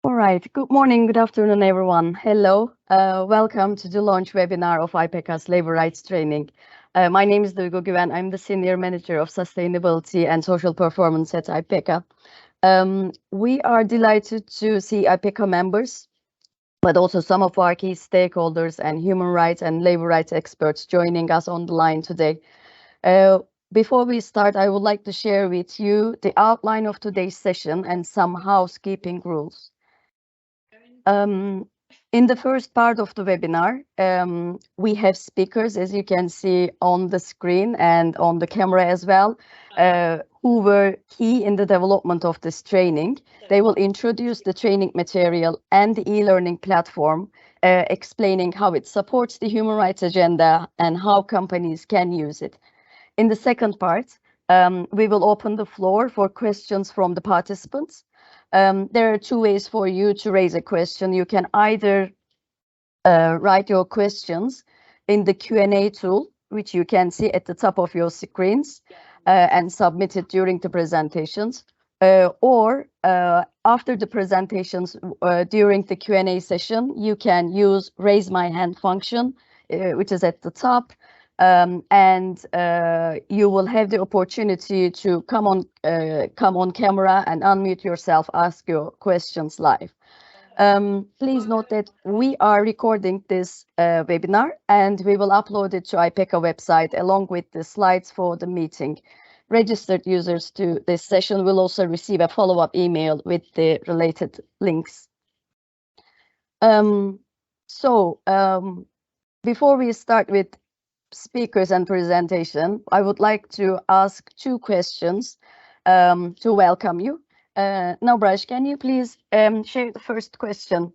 All right. Good morning, good afternoon, everyone. Hello. Welcome to the launch webinar of Ipieca's Labor Rights Training. My name is Duygu Güven. I'm the Senior Manager of Sustainability and Social Performance at Ipieca. We are delighted to see Ipieca members, but also some of our key stakeholders and human rights and labor rights experts joining us on the line today. Before we start, I would like to share with you the outline of today's session and some housekeeping rules. In the first part of the webinar, we have speakers, as you can see on the screen and on the camera as well, who were key in the development of this training. They will introduce the training material and the e-learning platform, explaining how it supports the human rights agenda and how companies can use it. In the second part, we will open the floor for questions from the participants. There are two ways for you to raise a question. You can either write your questions in the Q&A tool, which you can see at the top of your screens, and submit it during the presentations, or after the presentations, during the Q&A session, you can use raise my hand function, which is at the top. And you will have the opportunity to come on camera and unmute yourself, ask your questions live. Please note that we are recording this webinar and we will upload it to Ipieca website along with the slides for the meeting. Registered users to this session will also receive a follow-up email with the related links. Before we start with speakers and presentation, I would like to ask two questions to welcome you. Nabraj, can you please share the first question?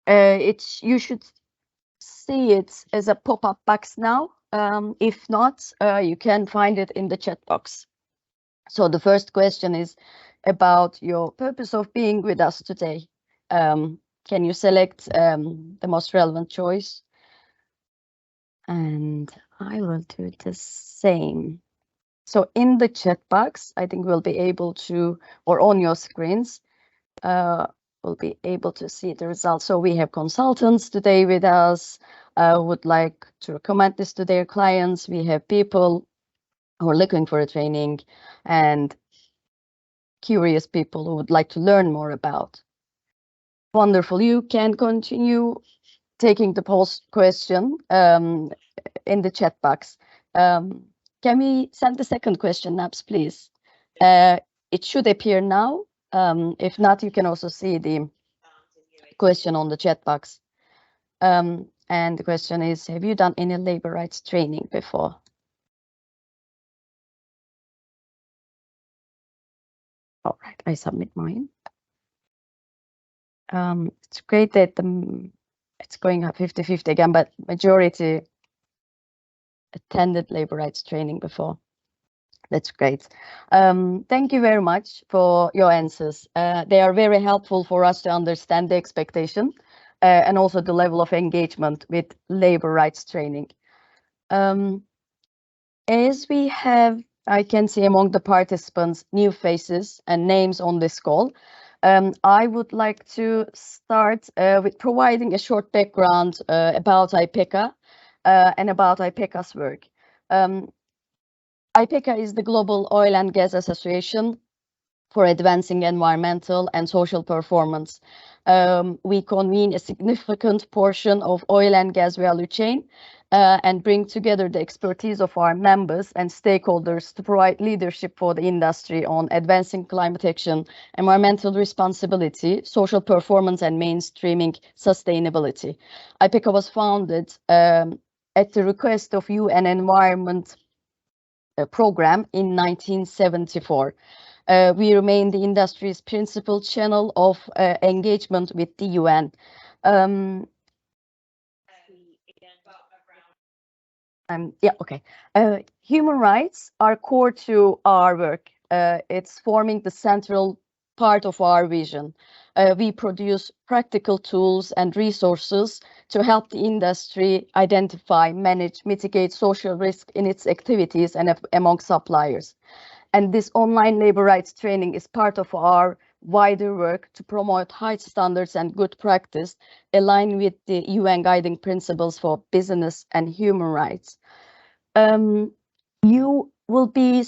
You should see it as a pop-up box now. If not, you can find it in the chat box. So the first question is about your purpose of being with us today. Can you select the most relevant choice? And I will do the same. So in the chat box, I think we'll be able to, or on your screens, we'll be able to see the results. So we have consultants today with us who would like to recommend this to their clients. We have people who are looking for a training and curious people who would like to learn more about. Wonderful. You can continue taking the post question in the chat box. Can we send the second question, Nabs, please? It should appear now. If not, you can also see the question on the chat box. And the question is, have you done any labor rights training before? All right, I submit mine. It's great that it's going up 50-50 again, but majority attended labor rights training before. That's great. Thank you very much for your answers. They are very helpful for us to understand the expectation and also the level of engagement with labor rights training. As we have, I can see among the participants, new faces and names on this call. I would like to start with providing a short background about Ipieca and about Ipieca's work. Ipieca is the Global Oil and Gas Association for advancing environmental and social performance. We convene a significant portion of oil and gas value chain and bring together the expertise of our members and stakeholders to provide leadership for the industry on advancing climate action, environmental responsibility, social performance, and mainstreaming sustainability. Ipieca was founded at the request of UN Environment Program in 1974. We remain the industry's principal channel of engagement with the UN. Human rights are core to our work. It's forming the central part of our vision. We produce practical tools and resources to help the industry identify, manage, mitigate social risk in its activities and among suppliers. And this online labor rights training is part of our wider work to promote high standards and good practice aligned with the UN guiding principles for business and human rights. You will be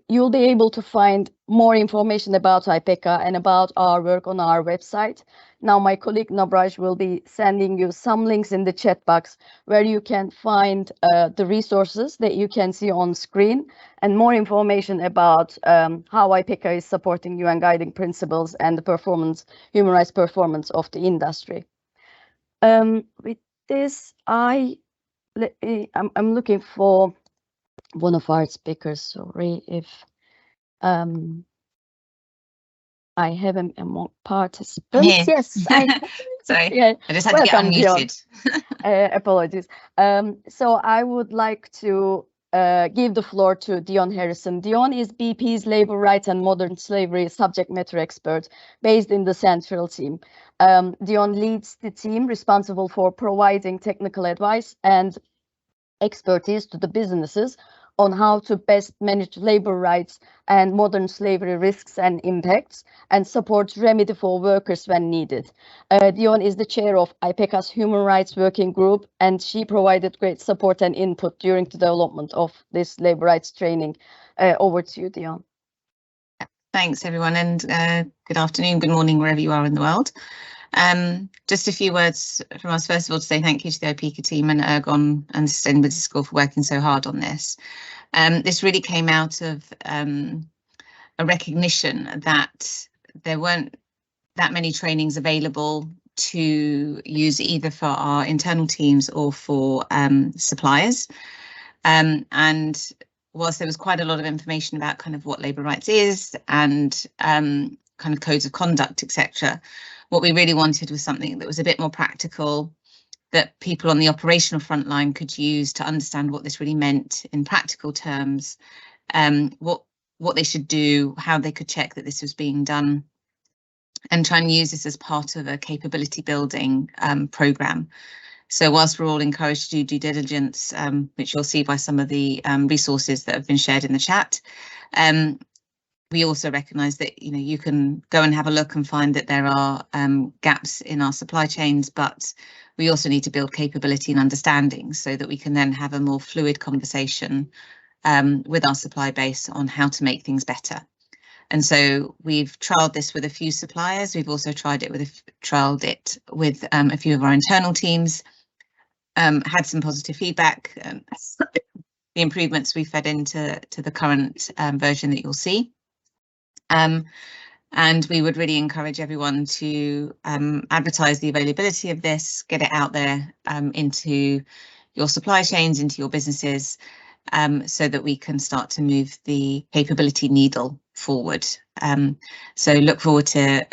you'll be able to find more information about Ipieca and about our work on our website. Now my colleague Nabraj will be sending you some links in the chat box where you can find the resources that you can see on screen and more information about how Ipieca is supporting UN guiding principles and the human rights performance of the industry. With this, I'm looking for one of our speakers. Sorry if I have him among participants. Yes, sorry. Yeah. I just had to get unmuted. Apologies. So I would like to give the floor to Dion Harrison. Dion is BP's labor rights and modern slavery subject matter expert based in the central team. Dion leads the team responsible for providing technical advice and expertise to the businesses on how to best manage labor rights and modern slavery risks and impacts, and support remedy for workers when needed. Dion is the chair of Ipieca's Human Rights Working Group, and she provided great support and input during the development of this labor rights training. Over to you, Dion. Thanks, everyone, and good afternoon, good morning, wherever you are in the world. Just a few words from us, first of all, to say thank you to the Ipieca team and Ergon and the Sustainability School for working so hard on this. This really came out of a recognition that there weren't that many trainings available to use either for our internal teams or for suppliers. And whilst there was quite a lot of information about kind of what labour rights is and kind of codes of conduct, etc., what we really wanted was something that was a bit more practical, that people on the operational front line could use to understand what this really meant in practical terms, what they should do, how they could check that this was being done, and try and use this as part of a capability building programme. So whilst we're all encouraged to do due diligence, which you'll see by some of the resources that have been shared in the chat, we also recognise that you can go and have a look and find that there are gaps in our supply chains, but we also need to build capability and understanding so that we can then have a more fluid conversation with our supply base on how to make things better. And so we've trialled this with a few suppliers. We've also trialled it with a few of our internal teams. Had some positive feedback. The improvements we fed into the current version that you'll see. And we would really encourage everyone to advertise the availability of this, get it out there into your supply chains, into your businesses, so that we can start to move the capability needle forward. So look forward to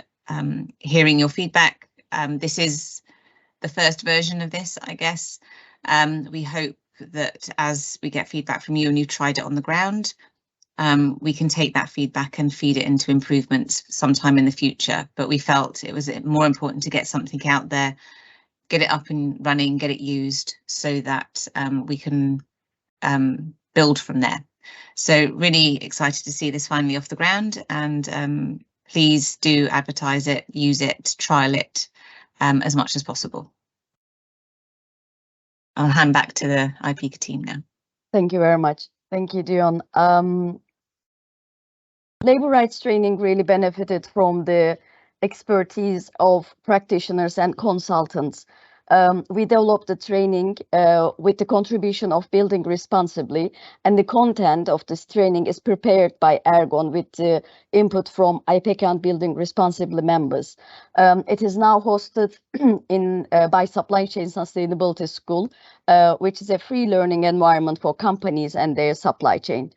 hearing your feedback. This is the first version of this, I guess. We hope that as we get feedback from you and you've tried it on the ground, we can take that feedback and feed it into improvements sometime in the future. But we felt it was more important to get something out there, get it up and running, get it used so that we can build from there. So really excited to see this finally off the ground, and please do advertise it, use it, trial it as much as possible. I'll hand back to the Ipieca team now. Thank you very much. Thank you, Dion. Labor rights training really benefited from the expertise of practitioners and consultants. We developed the training with the contribution of Building Responsibly, and the content of this training is prepared by Ergon with the input from Ipieca and Building Responsibly members. It is now hosted by Supply Chain Sustainability School, which is a free learning environment for companies and their supply chain.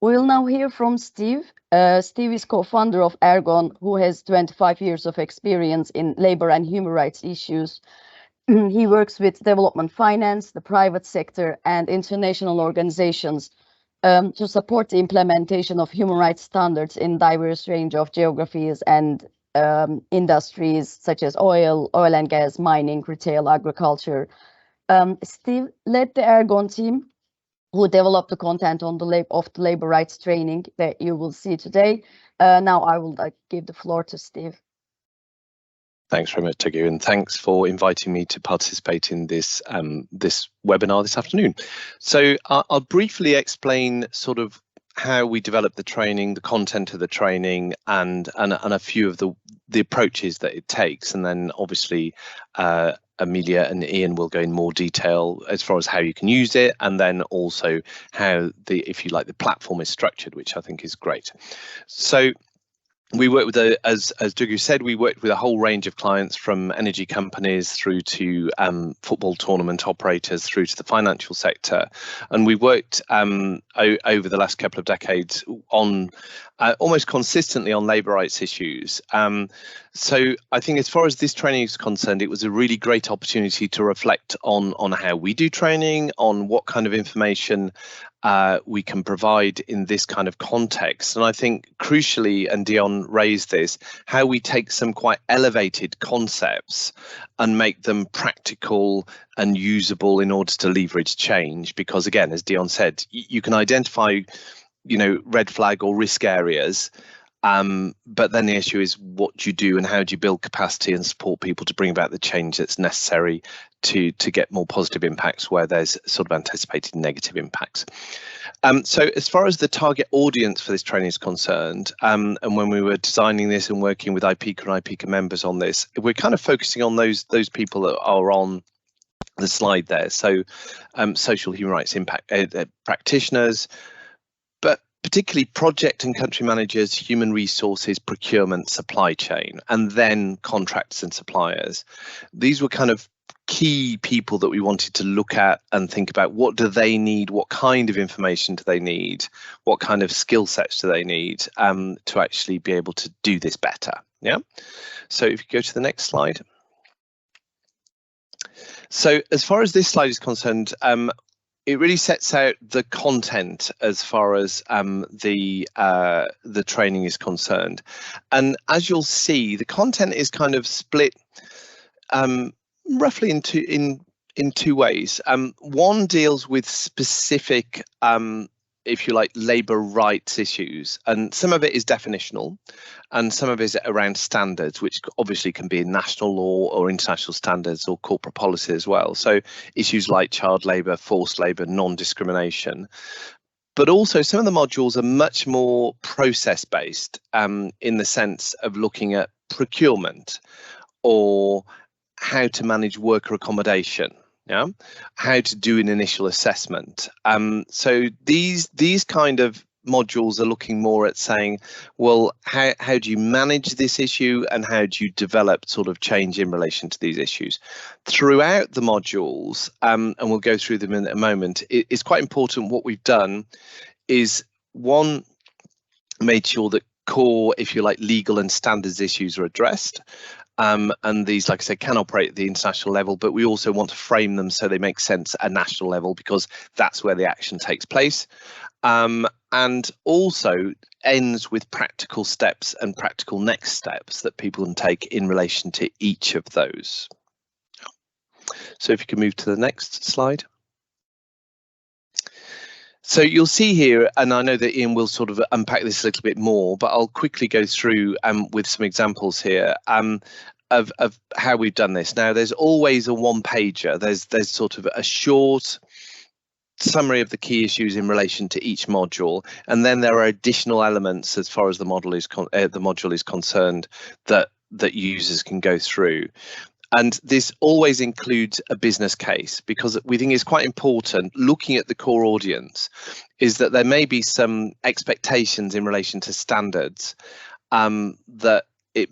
We'll now hear from Steve. Steve is co-founder of Ergon, who has 25 years of experience in labor and human rights issues. He works with development finance, the private sector, and international organizations to support the implementation of human rights standards in diverse range of geographies and industries such as oil and gas, mining, retail, agriculture. Steve led the Ergon team who developed the content on the labor rights training that you will see today. Now I will give the floor to Steve. Thanks very much, Tegu, and thanks for inviting me to participate in this this webinar this afternoon. So I'll briefly explain sort of how we develop the training, the content of the training, and a few of the approaches that it takes, and then obviously Amelia and Ian will go in more detail as far as how you can use it, and then also how the, if you like, the platform is structured, which I think is great. So we work with, as Dugu said, we worked with a whole range of clients, from energy companies through to football tournament operators through to the financial sector, and we worked over the last couple of decades on almost consistently on labour rights issues. So I think as far as this training is concerned, it was a really great opportunity to reflect on how we do training, on what kind of information we can provide in this kind of context. And I think crucially, and Dion raised this, how we take some quite elevated concepts and make them practical and usable in order to leverage change. Because again, as Dion said, you can identify, you know, red flag or risk areas, but then the issue is what do you do and how do you build capacity and support people to bring about the change that's necessary to get more positive impacts where there's sort of anticipated negative impacts. So as far as the target audience for this training is concerned, and when we were designing this and working with Ipieca and Ipieca members on this, we're kind of focusing on those people that are on the slide there. So social human rights impact practitioners, but particularly project and country managers, human resources, procurement, supply chain, and then contractors and suppliers. These were kind of key people that we wanted to look at and think about, what do they need, what kind of information do they need, what kind of skill sets do they need to actually be able to do this better. Yeah. So if you go to the next slide. So as far as this slide is concerned, it really sets out the content as far as the training is concerned, and as you'll see, the content is kind of split roughly in two ways. One deals with specific, if you like, labour rights issues, and some of it is definitional, and some of it is around standards, which obviously can be in national law or international standards or corporate policy as well. So issues like child labour, forced labour, non-discrimination. But also some of the modules are much more process based, in the sense of looking at procurement or how to manage worker accommodation, yeah, how to do an initial assessment. So these kind of modules are looking more at saying, well, how do you manage this issue and how do you develop sort of change in relation to these issues? Throughout the modules, and we'll go through them in a moment, it's quite important. What we've done is, one, made sure that core, if you like, legal and standards issues are addressed. And these, like I said, can operate at the international level, but we also want to frame them so they make sense at a national level, because that's where the action takes place. And also ends with practical steps and practical next steps that people can take in relation to each of those. So if you can move to the next slide. So you'll see here, and I know that Ian will sort of unpack this a little bit more, but I'll quickly go through with some examples here of how we've done this. Now, there's always a one-pager. There's sort of a short summary of the key issues in relation to each module, and then there are additional elements as far as the module is concerned that users can go through. And this always includes a business case, because we think it's quite important, looking at the core audience, is that there may be some expectations in relation to standards that it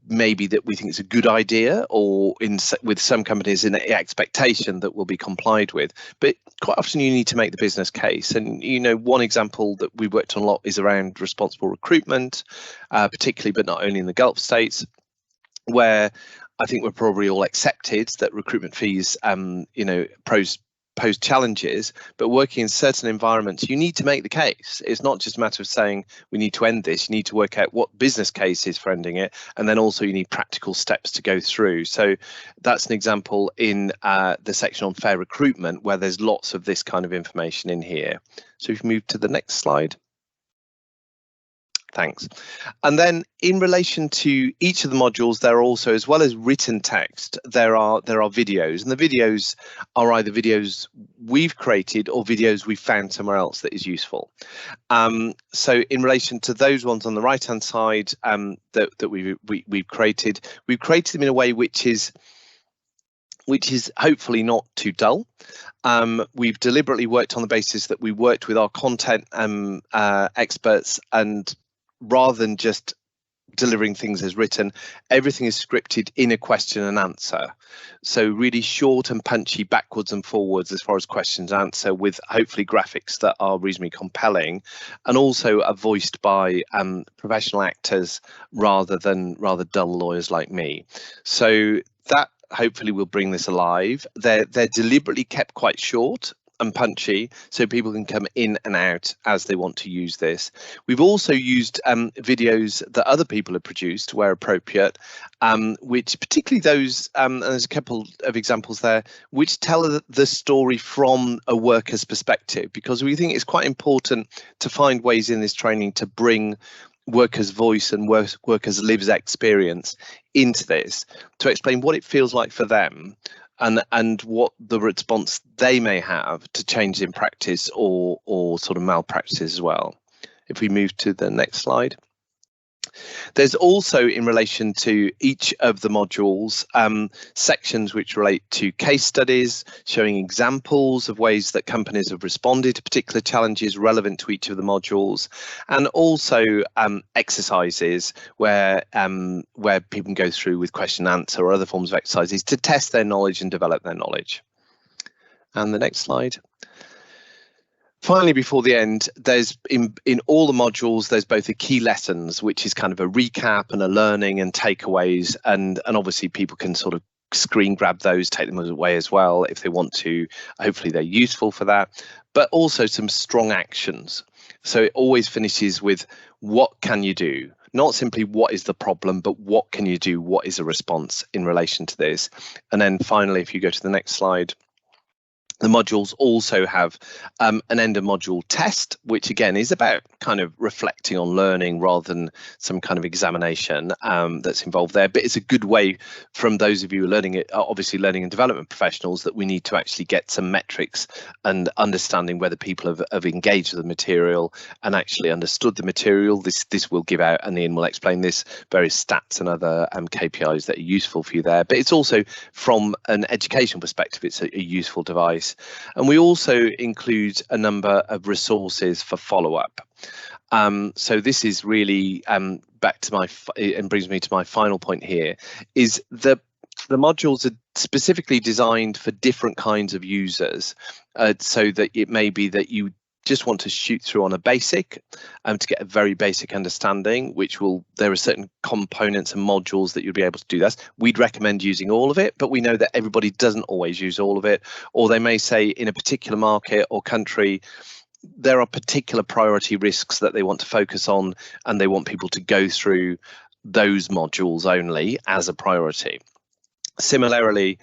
may be that we think it's a good idea, or with some companies an expectation that will be complied with. But quite often you need to make the business case. And, you know, one example that we worked on a lot is around responsible recruitment, particularly, but not only in the Gulf states, where I think we're probably all accepted that recruitment fees, you know, pose pose challenges, but working in certain environments, you need to make the case. It's not just a matter of saying we need to end this. You need to work out what business case is for ending it, and then also you need practical steps to go through. So that's an example in the section on fair recruitment, where there's lots of this kind of information in here. So if you move to the next slide. Thanks. And then in relation to each of the modules, there are also, as well as written text, there are videos, and the videos are either videos we've created or videos we found somewhere else that is useful. So in relation to those ones on the right hand side that we've created them in a way which is hopefully not too dull. We've deliberately worked on the basis that we worked with our content experts, and rather than just delivering things as written, everything is scripted in a question and answer. So really short and punchy backwards and forwards as far as questions and answer, with hopefully graphics that are reasonably compelling, and also are voiced by professional actors rather dull lawyers like me. So that hopefully will bring this alive. They're deliberately kept quite short and punchy, so people can come in and out as they want to use this. We've also used videos that other people have produced where appropriate, which particularly those, and there's a couple of examples there, which tell the story from a worker's perspective, because we think it's quite important to find ways in this training to bring workers' voice and workers' lived experience into this, to explain what it feels like for them, and what the response they may have to change in practice or sort of malpractice as well. If we move to the next slide. There's also, in relation to each of the modules, sections which relate to case studies, showing examples of ways that companies have responded to particular challenges relevant to each of the modules, and also exercises where people can go through with question and answer or other forms of exercises to test their knowledge and develop their knowledge. And the next slide. Finally, before the end, there's in all the modules, there's both a key lessons, which is kind of a recap, and a learning and takeaways, and obviously people can sort of screen grab those, take them away as well if they want to. Hopefully they're useful for that, but also some strong actions. So it always finishes with what can you do? Not simply what is the problem, but what can you do? What is a response in relation to this? And then finally, if you go to the next slide, the modules also have an end of module test, which again is about kind of reflecting on learning rather than some kind of examination that's involved there. But it's a good way from those of you who are learning it, obviously learning and development professionals, that we need to actually get some metrics and understanding whether people have engaged with the material and actually understood the material. This will give out, and Ian will explain this, various stats and other KPIs that are useful for you there. But it's also, from an educational perspective, it's a useful device. And we also include a number of resources for follow-up. So this is really back to and brings me to my final point here, is the modules are specifically designed for different kinds of users, so that it may be that you just want to shoot through on a basic to get a very basic understanding, there are certain components and modules that you'll be able to do that. We'd recommend using all of it, but we know that everybody doesn't always use all of it, or they may say in a particular market or country there are particular priority risks that they want to focus on, and they want people to go through those modules only as a priority. Similarly,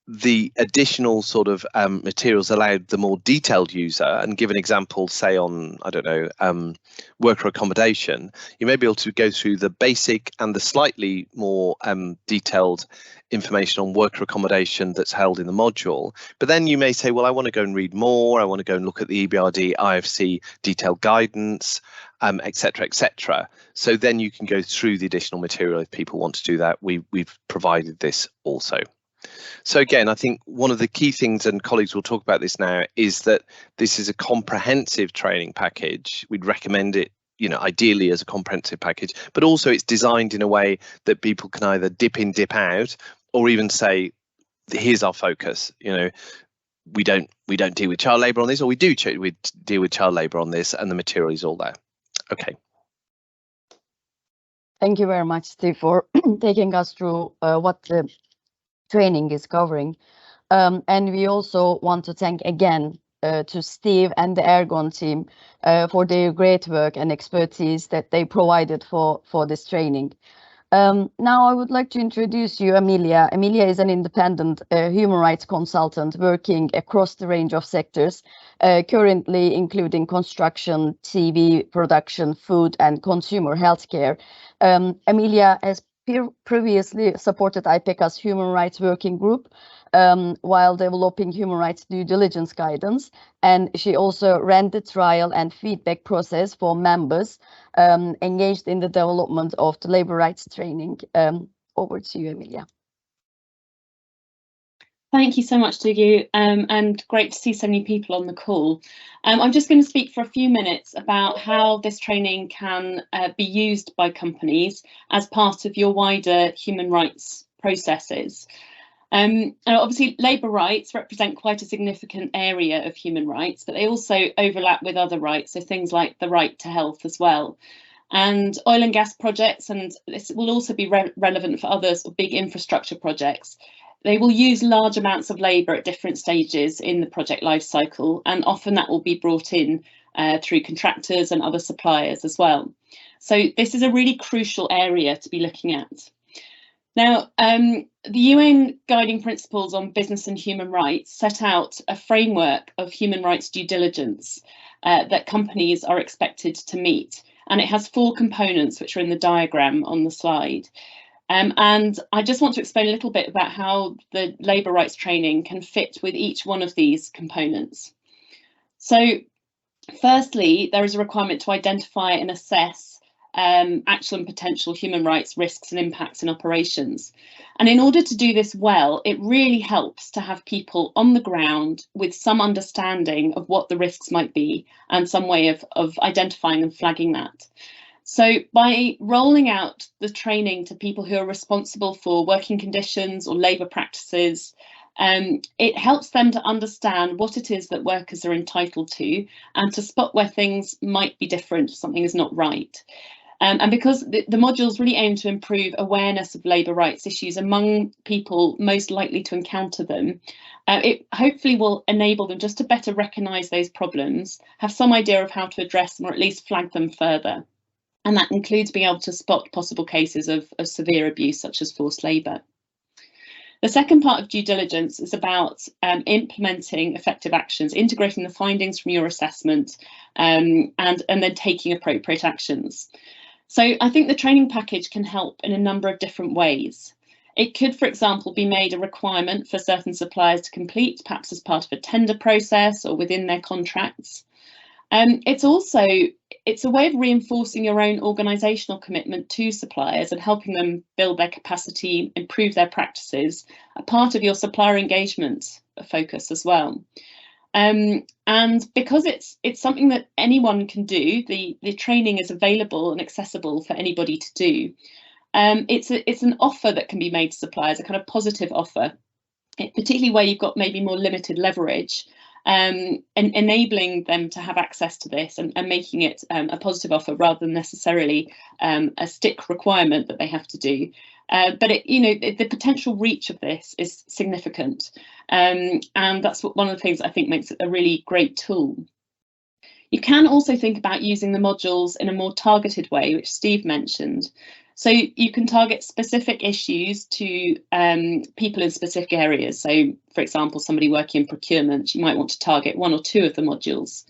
the additional sort of materials allowed the more detailed user, and give an example, say on, I don't know, worker accommodation, you may be able to go through the basic and the slightly more detailed information on worker accommodation that's held in the module. But then you may say, well, I want to go and read more, I want to go and look at the EBRD, IFC detailed guidance, etc., etc. So then you can go through the additional material if people want to do that. We've provided this also. So again, I think one of the key things, and colleagues will talk about this now, is that this is a comprehensive training package. We'd recommend it, ideally as a comprehensive package, but also it's designed in a way that people can either dip in, dip out, or even say, here's our focus. We don't deal with child labour on this, or we deal with child labour on this, and the material is all there. Okay. Thank you very much, Steve, for taking us through what the training is covering. And we also want to thank again to Steve and the Ergon team for their great work and expertise that they provided for this training. Now I would like to introduce you Emilia. Emilia is an independent human rights consultant working across the range of sectors, currently including construction, TV production, food and consumer healthcare. Emilia has previously supported Ipieca's human rights working group while developing human rights due diligence guidance, and she also ran the trial and feedback process for members engaged in the development of the labor rights training. Over to you, Emilia. Thank you so much, Duygu, and great to see so many people on the call. I'm just going to speak for a few minutes about how this training can be used by companies as part of your wider human rights processes. And obviously, labour rights represent quite a significant area of human rights, but they also overlap with other rights, so things like the right to health as well. And oil and gas projects, and this will also be relevant for others, big infrastructure projects, they will use large amounts of labour at different stages in the project life cycle, and often that will be brought in through contractors and other suppliers as well. So this is a really crucial area to be looking at. Now, the UN Guiding Principles on Business and Human Rights set out a framework of human rights due diligence that companies are expected to meet, and it has 4 components which are in the diagram on the slide. And I just want to explain a little bit about how the labour rights training can fit with each one of these components. So firstly, there is a requirement to identify and assess actual and potential human rights risks and impacts in operations. And in order to do this well, it really helps to have people on the ground with some understanding of what the risks might be and some way of identifying and flagging that. So by rolling out the training to people who are responsible for working conditions or labour practices, it helps them to understand what it is that workers are entitled to and to spot where things might be different, something is not right. And because the modules really aim to improve awareness of labour rights issues among people most likely to encounter them, it hopefully will enable them just to better recognise those problems, have some idea of how to address them or at least flag them further. And that includes being able to spot possible cases of severe abuse, such as forced labour. The second part of due diligence is about implementing effective actions, integrating the findings from your assessment, and then taking appropriate actions. So I think the training package can help in a number of different ways. It could, for example, be made a requirement for certain suppliers to complete, perhaps as part of a tender process or within their contracts. It's a way of reinforcing your own organisational commitment to suppliers and helping them build their capacity, improve their practices, a part of your supplier engagement focus as well. And because it's something that anyone can do, the training is available and accessible for anybody to do. It's an offer that can be made to suppliers, a kind of positive offer, particularly where you've got maybe more limited leverage. And enabling them to have access to this and making it a positive offer rather than necessarily a stick requirement that they have to do. But the potential reach of this is significant, and that's one of the things I think makes it a really great tool. You can also think about using the modules in a more targeted way, which Steve mentioned. So you can target specific issues to people in specific areas. So, for example, somebody working in procurement, you might want to target 1 or 2 of the modules.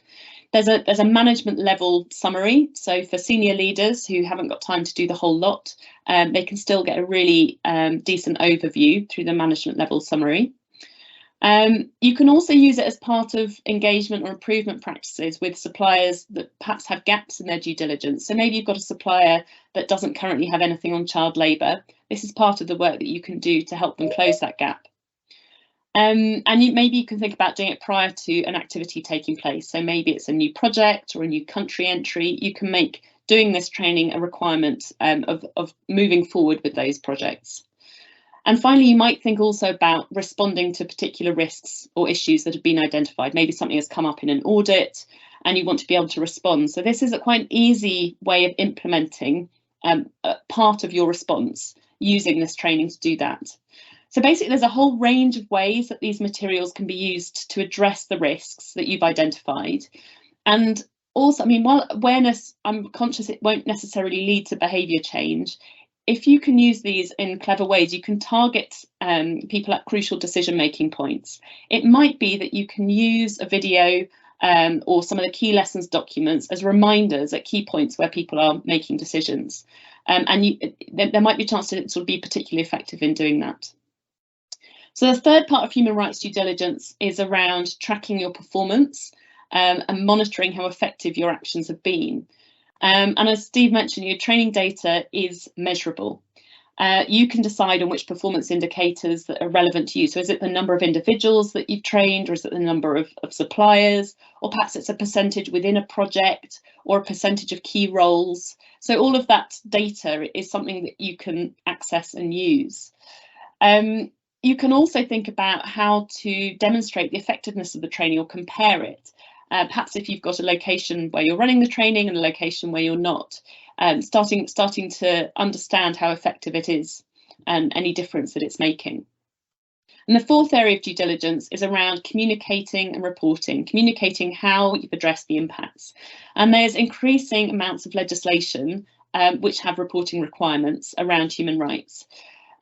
There's a management level summary. So for senior leaders who haven't got time to do the whole lot, they can still get a really decent overview through the management level summary. You can also use it as part of engagement or improvement practices with suppliers that perhaps have gaps in their due diligence. So maybe you've got a supplier that doesn't currently have anything on child labour. This is part of the work that you can do to help them close that gap. And maybe you can think about doing it prior to an activity taking place. So maybe it's a new project or a new country entry. You can make doing this training a requirement of moving forward with those projects. And finally, you might think also about responding to particular risks or issues that have been identified. Maybe something has come up in an audit and you want to be able to respond. So this is quite an easy way of implementing part of your response using this training to do that. So basically, there's a whole range of ways that these materials can be used to address the risks that you've identified. And also, I mean, while awareness, I'm conscious it won't necessarily lead to behaviour change. If you can use these in clever ways, you can target people at crucial decision-making points. It might be that you can use a video or some of the key lessons documents as reminders at key points where people are making decisions. There might be a chance to sort of be particularly effective in doing that. So the third part of human rights due diligence is around tracking your performance and monitoring how effective your actions have been. And as Steve mentioned, your training data is measurable. You can decide on which performance indicators that are relevant to you. So is it the number of individuals that you've trained, or is it the number of suppliers, or perhaps it's a percentage within a project or a percentage of key roles. So all of that data is something that you can access and use. You can also think about how to demonstrate the effectiveness of the training or compare it. Perhaps if you've got a location where you're running the training and a location where you're not, starting to understand how effective it is and any difference that it's making. And the fourth area of due diligence is around communicating and reporting, communicating how you've addressed the impacts. And there's increasing amounts of legislation which have reporting requirements around human rights.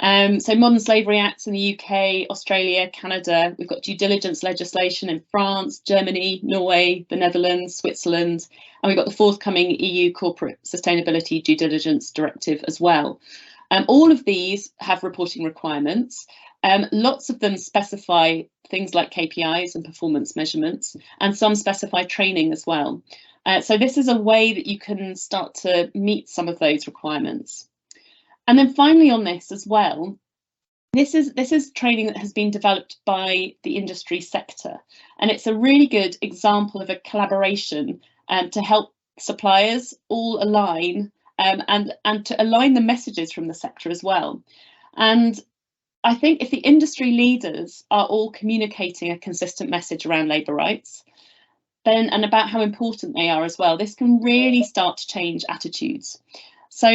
So Modern Slavery Acts in the UK, Australia, Canada, we've got due diligence legislation in France, Germany, Norway, the Netherlands, Switzerland, and we've got the forthcoming EU Corporate Sustainability Due Diligence Directive as well. All of these have reporting requirements. Lots of them specify things like KPIs and performance measurements, and some specify training as well. So this is a way that you can start to meet some of those requirements. And then finally on this as well, this is training that has been developed by the industry sector, and it's a really good example of a collaboration to help suppliers all align and to align the messages from the sector as well. And I think if the industry leaders are all communicating a consistent message around labour rights, then and about how important they are as well, this can really start to change attitudes. So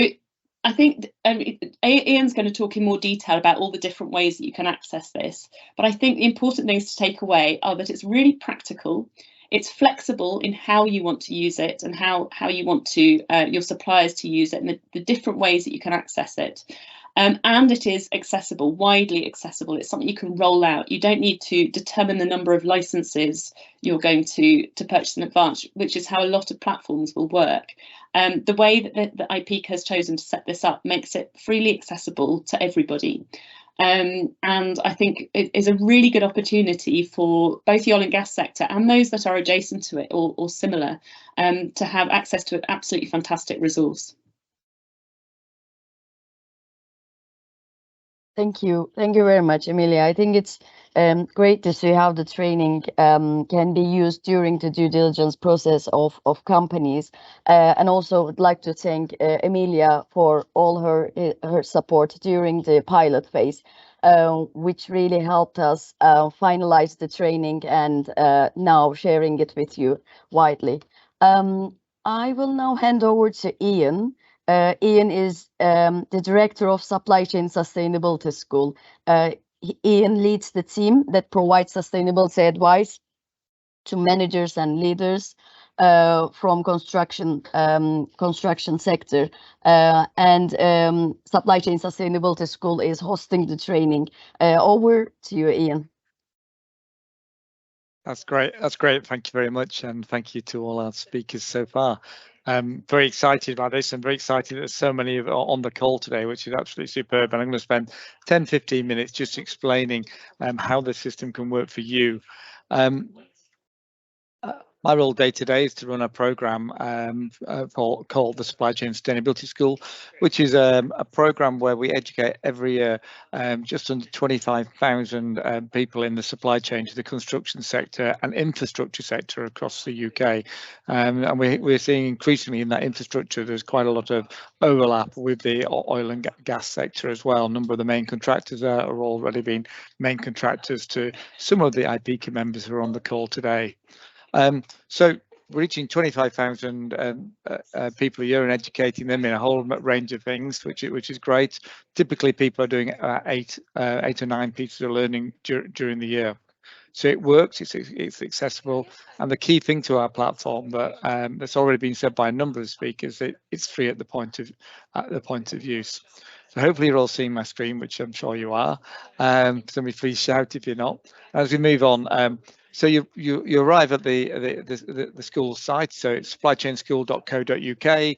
I think Ian's going to talk in more detail about all the different ways that you can access this, but I think the important things to take away are that it's really practical, it's flexible in how you want to use it and how you want to your suppliers to use it, and the different ways that you can access it. And it is accessible, widely accessible. It's something you can roll out. You don't need to determine the number of licenses you're going to purchase in advance, which is how a lot of platforms will work. The way that Ipieca has chosen to set this up makes it freely accessible to everybody. And I think it is a really good opportunity for both the oil and gas sector and those that are adjacent to it or similar to have access to an absolutely fantastic resource. Thank you very much, Emilia. I think it's great to see how the training can be used during the due diligence process of companies. And also would like to thank Emilia for all her support during the pilot phase, which really helped us finalize the training and now sharing it with you widely. I will now hand over to Ian. Ian is the Director of Supply Chain Sustainability School. Ian leads the team that provides sustainability advice to managers and leaders from construction sector. And Supply Chain Sustainability School is hosting the training. Over to you, Ian. That's great. That's great. Thank you very much. And thank you to all our speakers so far. I'm very excited about this. I'm very excited that so many are on the call today, which is absolutely superb. And I'm going to spend 10-15 minutes just explaining how the system can work for you. My role day to day is to run a program called the Supply Chain Sustainability School, which is a program where we educate every year just under 25,000 people in the supply chain to the construction sector and infrastructure sector across the UK. And we're seeing increasingly in that infrastructure, there's quite a lot of overlap with the oil and gas sector as well. A number of the main contractors are already been main contractors to some of the Ipieca members who are on the call today. So reaching 25,000 people a year and educating them in a whole range of things, which is great. Typically, people are doing 8 or 9 pieces of learning during the year. So it works, it's accessible, and the key thing to our platform that's already been said by a number of speakers, it's free at the point of use. So hopefully you're all seeing my screen, which I'm sure you are. Somebody please shout if you're not. As we move on, so you arrive at the school site. So it's supplychainschool.co.uk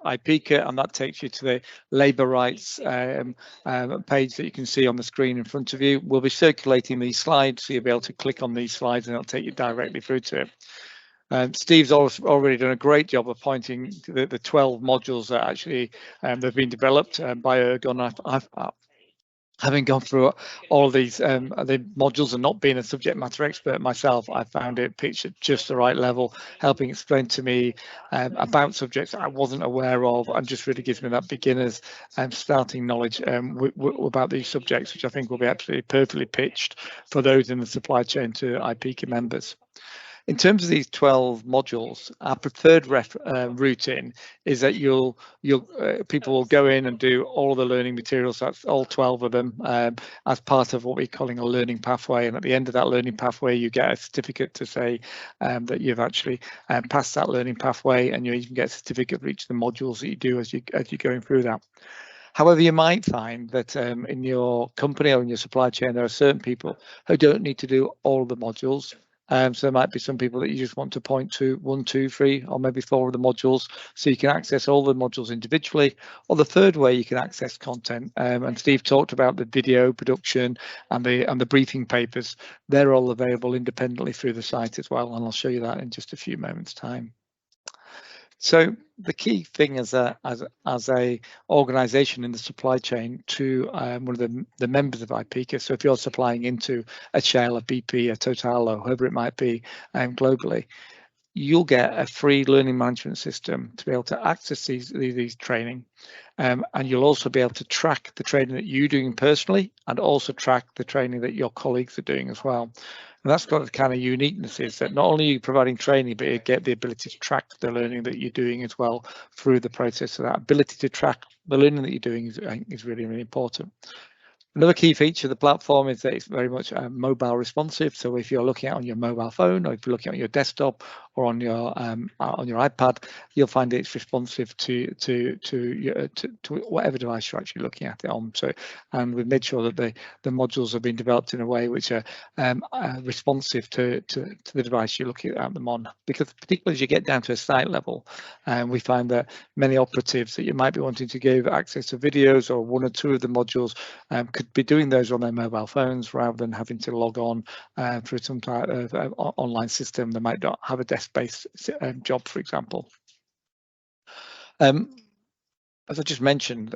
/Ipieca, and that takes you to the labour rights page that you can see on the screen in front of you. We'll be circulating these slides, so you'll be able to click on these slides and it'll take you directly through to it. Steve's already done a great job of pointing to the 12 modules that actually they've been developed by Ergon. Having gone through all these the modules and not being a subject matter expert myself, I found it pitched at just the right level, helping explain to me about subjects I wasn't aware of, and just really gives me that beginner's starting knowledge about these subjects, which I think will be absolutely perfectly pitched for those in the supply chain to Ipieca members. In terms of these 12 modules, our preferred route in is that people will go in and do all the learning materials, that's all 12 of them, as part of what we're calling a learning pathway. And at the end of that learning pathway, you get a certificate to say that you've actually passed that learning pathway, and you even get a certificate for each of the modules that you do as you're going through that. However, you might find that in your company or in your supply chain, there are certain people who don't need to do all of the modules. So there might be some people that you just want to point to 1, 2, 3, or maybe 4 of the modules, so you can access all the modules individually. Or the third way you can access content, and Steve talked about the video production and the briefing papers. They're all available independently through the site as well, and I'll show you that in just a few moments' time. So the key thing as a organisation in the supply chain to one of the members of Ipieca, so if you're supplying into a Shell, a BP, a Total, or whoever it might be globally, you'll get a free learning management system to be able to access these training, and you'll also be able to track the training that you're doing personally, and also track the training that your colleagues are doing as well. And that's got the kind of uniqueness is that not only are you providing training, but you get the ability to track the learning that you're doing as well through the process. So that ability to track the learning that you're doing is really, really important. Another key feature of the platform is that it's very much mobile responsive. So if you're looking at it on your mobile phone, or if you're looking at your desktop or on your iPad, you'll find it's responsive to whatever device you're actually looking at it on. So, and we've made sure that the modules have been developed in a way which are responsive to the device you're looking at them on. Because particularly as you get down to a site level, we find that many operatives that you might be wanting to give access to videos or 1 or 2 of the modules could be doing those on their mobile phones rather than having to log on through some type of online system. They might not have a desk-based job, for example. As I just mentioned,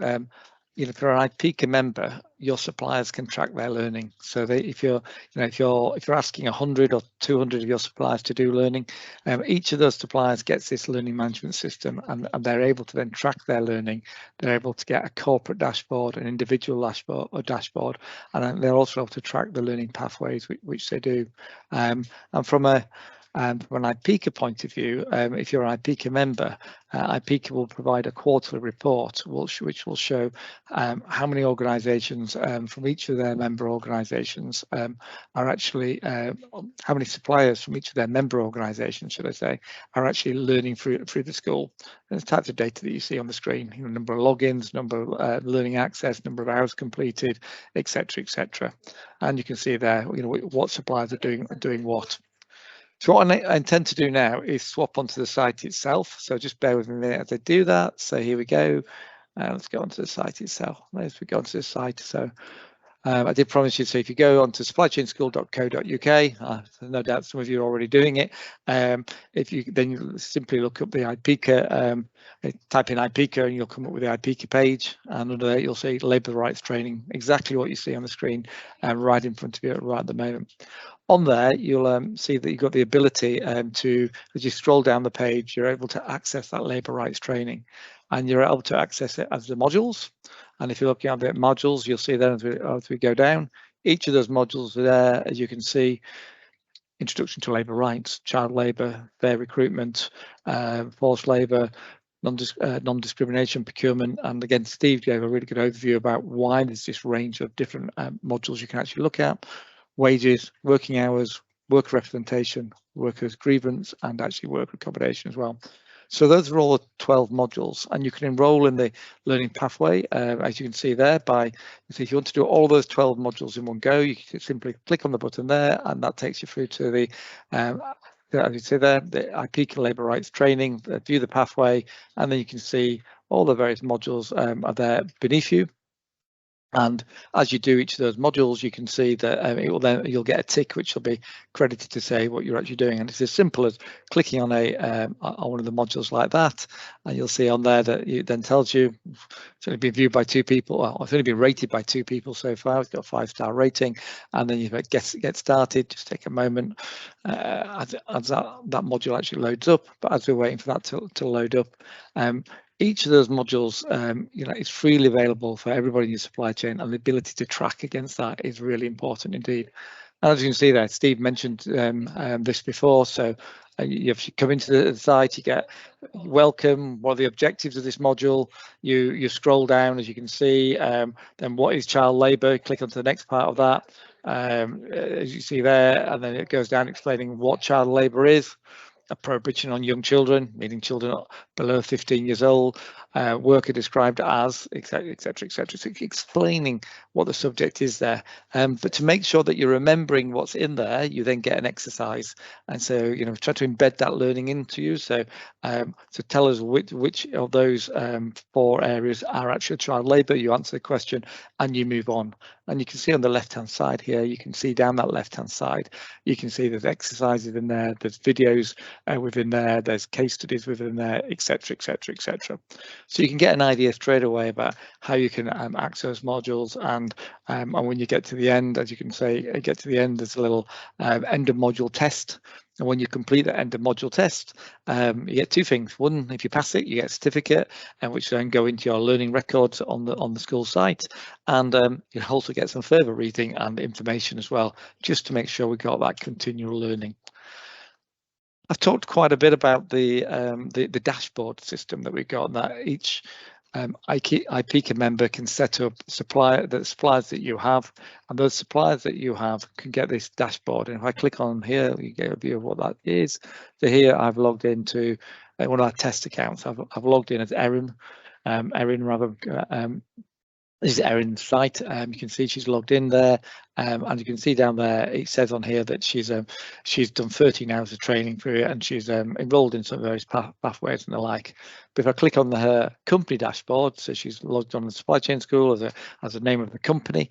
if you're an Ipieca member, your suppliers can track their learning. So if you're asking 100 or 200 of your suppliers to do learning, each of those suppliers gets this learning management system, and they're able to then track their learning. They're able to get a corporate dashboard, an individual dashboard, and they're also able to track the learning pathways which they do. And from an Ipieca point of view, if you're an Ipieca member, Ipieca will provide a quarterly report which will show how many organisations from each of their member organisations are actually, how many suppliers from each of their member organisations, should I say, are actually learning through the school. And the types of data that you see on the screen, number of logins, number of learning access, number of hours completed, etc., etc. And you can see there, what suppliers are doing what. So what I intend to do now is swap onto the site itself. So just bear with me a minute as I do that. So here we go. Let's go onto the site itself. As we go onto the site. So I did promise you, so if you go onto supplychainschool.co.uk, no doubt some of you are already doing it. If you then you simply look up the Ipieca, type in Ipieca, and you'll come up with the Ipieca page, and under there you'll see labour rights training, exactly what you see on the screen, right in front of you right at the moment. On there, you'll see that you've got the ability to, as you scroll down the page, you're able to access that labour rights training, and you're able to access it as the modules. And if you're looking at the modules, you'll see that as we go down, each of those modules are there, as you can see. introduction to labour rights, child labour, fair recruitment, forced labour, non-discrimination, procurement. And again, Steve gave a really good overview about why there's this range of different modules you can actually look at: wages, working hours, worker representation, workers' grievance, and actually worker accommodation as well. So those are all the 12 modules, and you can enroll in the learning pathway, as you can see there. So if you want to do all those 12 modules in one go, you can simply click on the button there, and that takes you through to the as you see there, the Ipieca labour rights training, view the pathway, and then you can see all the various modules are there beneath you. And as you do each of those modules, you can see that you'll get a tick which will be credited to say what you're actually doing. And it's as simple as clicking on on one of the modules like that, and you'll see on there that it then tells you it's only been viewed by 2 people. Well, it's only been rated by 2 people so far. It's got a 5-star rating, and then you get started. Just take a moment as that module actually loads up. But as we're waiting for that to load up, each of those modules, is freely available for everybody in your supply chain, and the ability to track against that is really important indeed. And as you can see there, Steve mentioned this before. So you come into the site, you get welcome. What are the objectives of this module? You scroll down, as you can see. Then what is child labour? Click onto the next part of that, as you see there, and then it goes down explaining what child labour is. A prohibition on young children, meaning children below 15 years old, worker described as, etc., etc., etc. So explaining what the subject is there. But to make sure that you're remembering what's in there, you then get an exercise. And so, try to embed that learning into you. So, tell us which of those 4 areas are actually child labour. You answer the question and you move on. And you can see on the left-hand side here, you can see down that left-hand side, you can see there's exercises in there, there's videos within there, there's case studies within there, etc., etc., etc. So you can get an idea straight away about how you can access modules, and when you get to the end, as you can say, there's a little end of module test. And when you complete the end of module test, you get 2 things. One, if you pass it, you get a certificate, which then go into your learning records on the school site. And you'll also get some further reading and information as well, just to make sure we got that continual learning. I've talked quite a bit about the dashboard system that we've got, that each Ipieca member can set up the suppliers that you have, and those suppliers that you have can get this dashboard. And if I click on here, you get a view of what that is. So here I've logged into one of our test accounts. I've logged in as Erin. This is Erin's site. You can see she's logged in there, and you can see down there it says on here that she's done 13 hours of training through it, and she's enrolled in some various pathways and the like. But if I click on her company dashboard, so she's logged on the supply chain school as a name of the company,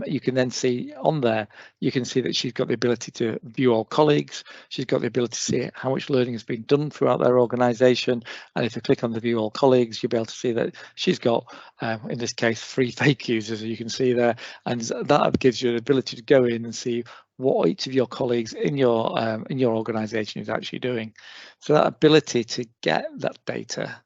you can then see on there, you can see that she's got the ability to view all colleagues. She's got the ability to see how much learning has been done throughout their organisation. And if you click on the view all colleagues, you'll be able to see that she's got, in this case, 3 fake users, as you can see there, and that gives you the ability to go in and see what each of your colleagues in your organisation is actually doing. So that ability to get that data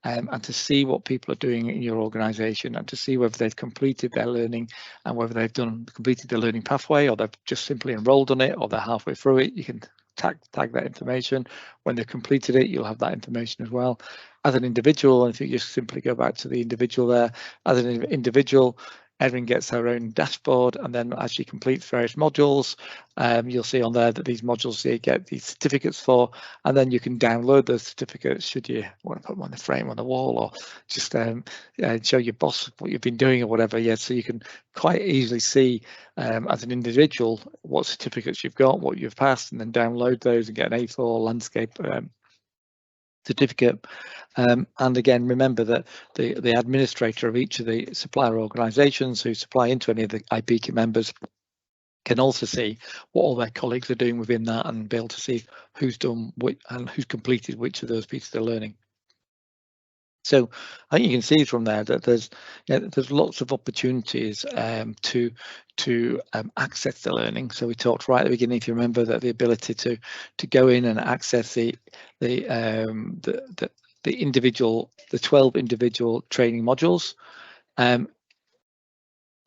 and to see what people are doing in your organisation, and to see whether they've completed their learning, and whether they've completed the learning pathway, or they've just simply enrolled on it, or they're halfway through it. You can tag that information. When they've completed it, you'll have that information as well. As an individual, and if you just simply go back to the individual there, as an individual, Erin gets her own dashboard, and then as she completes various modules, you'll see on there that these modules you get these certificates for, and then you can download those certificates should you want to put them on the frame on the wall, or just show your boss what you've been doing or whatever. Yeah, so you can quite easily see as an individual what certificates you've got, what you've passed, and then download those and get an A4 landscape certificate. And again, remember that the administrator of each of the supplier organisations who supply into any of the Ipieca members can also see what all their colleagues are doing within that, and be able to see who's done which and who's completed which of those pieces of learning. So I think you can see from there that there's lots of opportunities to access the learning. So we talked right at the beginning, if you remember, that the ability to go in and access the 12 individual training modules.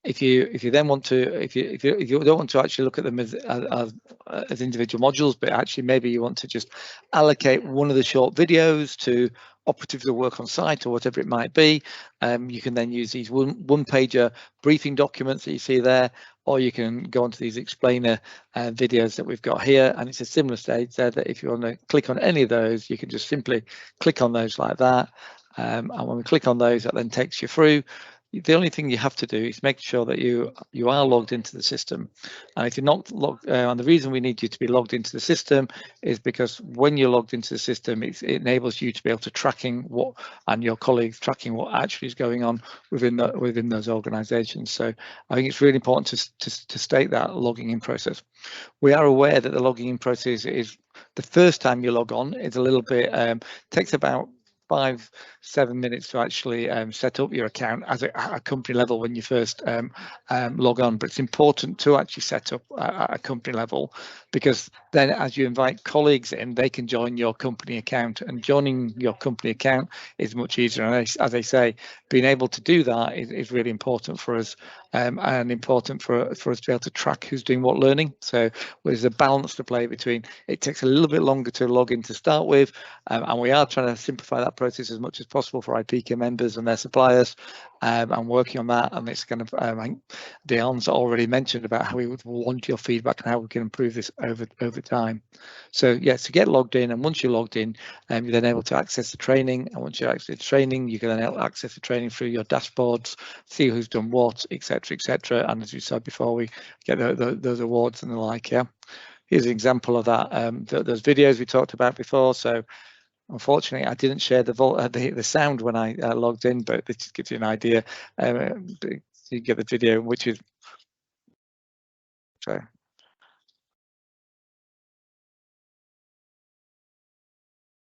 If you then want to, if you don't want to actually look at them as individual modules, but actually maybe you want to just allocate one of the short videos to operatives that work on site or whatever it might be, you can then use these one-pager briefing documents that you see there, or you can go onto these explainer videos that we've got here, and it's a similar stage there that if you want to click on any of those, you can just simply click on those like that, and when we click on those, that then takes you through. The only thing you have to do is make sure that you are logged into the system, and if you're not logged, and the reason we need you to be logged into the system is because when you're logged into the system, it enables you to be able to tracking what, and your colleagues tracking what actually is going on within those organisations. So I think it's really important to state that logging in process. We are aware that the logging in process is the first time you log on is a little bit takes about 5-7 minutes to actually set up your account as a company level when you first log on, but it's important to actually set up at a company level, because then as you invite colleagues in, they can join your company account, and joining your company account is much easier. And as I say, being able to do that is really important for us, and important for us to be able to track who's doing what learning. So there's a balance to play between, it takes a little bit longer to log in to start with, and we are trying to simplify that process as much as possible for Ipieca members and their suppliers, and working on that. And it's kind of, I think Dion's already mentioned about how we would want your feedback and how we can improve this over time. So yeah, to get logged in, and once you're logged in, you're then able to access the training, and once you access the training, you can then access the training through your dashboards, see who's done what, etc., etc. And as we said before, we get those awards and the like. Yeah, here's an example of that. Those videos we talked about before. So unfortunately, I didn't share the sound when I logged in, but this just gives you an idea. You get the video, which is sorry.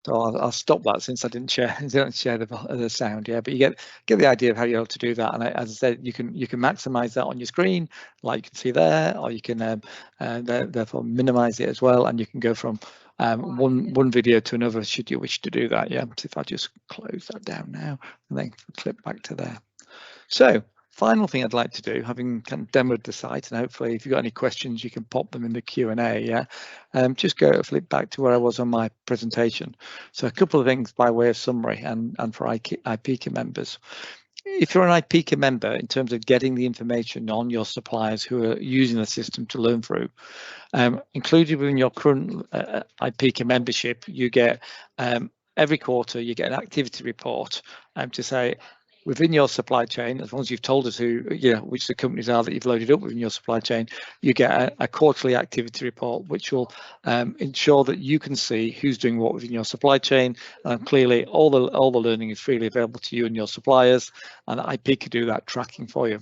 So I'll stop that since I didn't share the sound. Yeah, but you get the idea of how you're able to do that. And as I said, you can maximize that on your screen, like you can see there, or you can therefore minimize it as well, and you can go from one video to another should you wish to do that. Yeah, so if I just close that down now and then click back to there. So final thing I'd like to do, having kind of demoed the site, and hopefully if you've got any questions, you can pop them in the Q&A. Yeah, just flip back to where I was on my presentation. So a couple of things by way of summary and for Ipieca members. If you're an Ipieca member, in terms of getting the information on your suppliers who are using the system to learn through, included within your current Ipieca membership, you get every quarter you get an activity report to say, within your supply chain, as long as you've told us who, which the companies are that you've loaded up within your supply chain, you get a quarterly activity report, which will ensure that you can see who's doing what within your supply chain. And clearly, all the learning is freely available to you and your suppliers, and Ipieca do that tracking for you.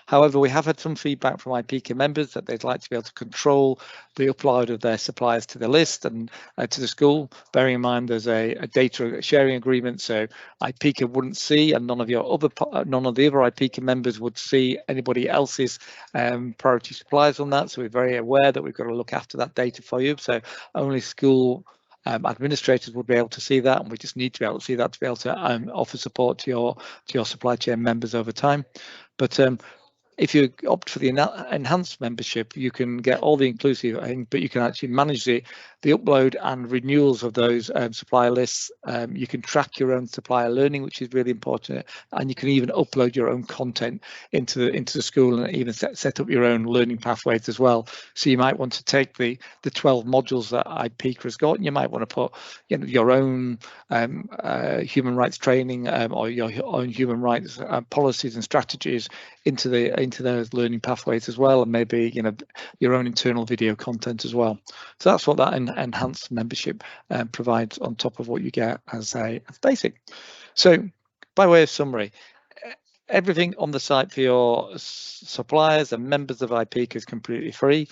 However, we have had some feedback from Ipieca members that they'd like to be able to control the upload of their suppliers to the list and to the school, bearing in mind there's a data sharing agreement, so Ipieca wouldn't see, and none of the other Ipieca members would see anybody else's priority suppliers on that. So we're very aware that we've got to look after that data for you. So only school administrators would be able to see that, and we just need to be able to see that to be able to offer support to your supply chain members over time. But if you opt for the enhanced membership, you can get all the inclusive, but you can actually manage the upload and renewals of those supplier lists. You can track your own supplier learning, which is really important, and you can even upload your own content into the school, and even set up your own learning pathways as well. So you might want to take the 12 modules that Ipieca has got, and you might want to put your own human rights training or your own human rights policies and strategies into those learning pathways as well, and maybe your own internal video content as well. So that's what that enhanced membership provides on top of what you get as basic. So by way of summary, everything on the site for your suppliers and members of Ipieca is completely free.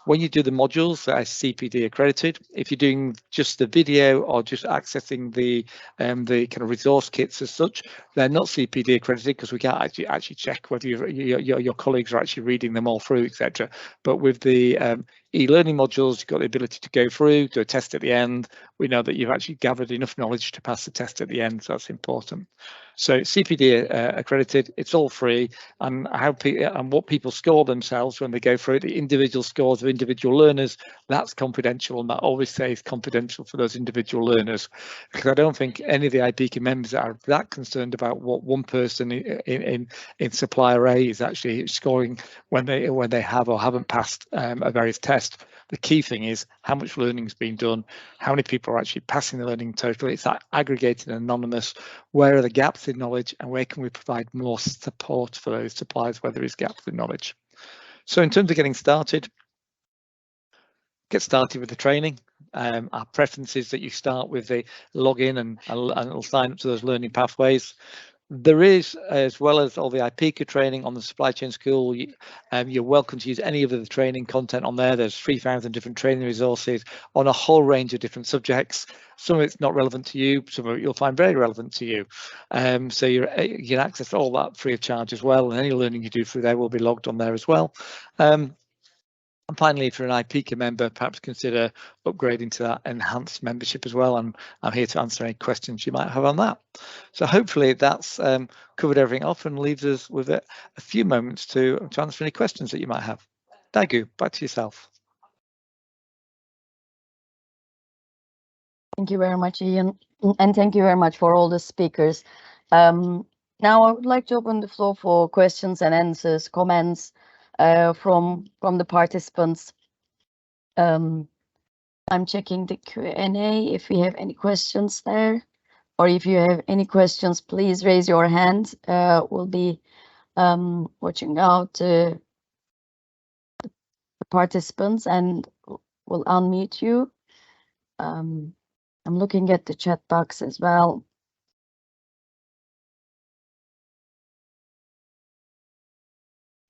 When you do the modules that are CPD accredited, if you're doing just the video or just accessing the kind of resource kits as such, they're not CPD accredited because we can't actually check whether your colleagues are actually reading them all through, etc. But with the e-learning modules, you've got the ability to go through, do a test at the end. We know that you've actually gathered enough knowledge to pass the test at the end, so that's important. So CPD accredited, it's all free, and what people score themselves when they go through it, the individual scores of individual learners, that's confidential, and that always stays confidential for those individual learners, because I don't think any of the Ipieca members are that concerned about what one person in supplier A is actually scoring when they have or haven't passed a various test. The key thing is how much learning has been done, how many people are actually passing the learning total. It's that aggregated and anonymous. Where are the gaps in knowledge, and where can we provide more support for those suppliers where there is gaps in knowledge? So in terms of getting started, get started with the training. Our preference is that you start with the login and it'll sign up to those learning pathways. There is, as well as all the Ipieca training on the supply chain school, you're welcome to use any of the training content on there. There's 3,000 different training resources on a whole range of different subjects. Some of it's not relevant to you, some of it you'll find very relevant to you. So you can access all that free of charge as well, and any learning you do through there will be logged on there as well. And finally, if you're an Ipieca member, perhaps consider upgrading to that enhanced membership as well. And I'm here to answer any questions you might have on that. So hopefully that's covered everything off and leaves us with a few moments to answer any questions that you might have. Dagu, back to yourself. Thank you very much, Ian, and thank you very much for all the speakers. Now I would like to open the floor for questions and answers, comments from the participants. I'm checking the Q&A if we have any questions there, or if you have any questions, please raise your hand. We'll be watching out the participants and we'll unmute you. I'm looking at the chat box as well.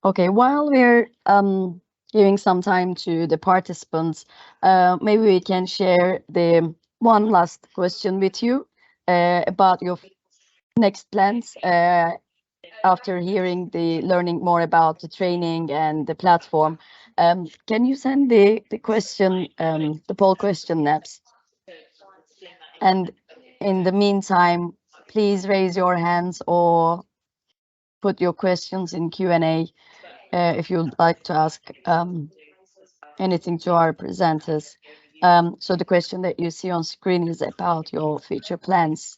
Okay, while we're giving some time to the participants, maybe we can share the one last question with you about your next plans after hearing learning more about the training and the platform. Can you send the question, the poll question, Naps? And in the meantime, please raise your hands or put your questions in Q&A if you'd like to ask anything to our presenters. So the question that you see on screen is about your future plans.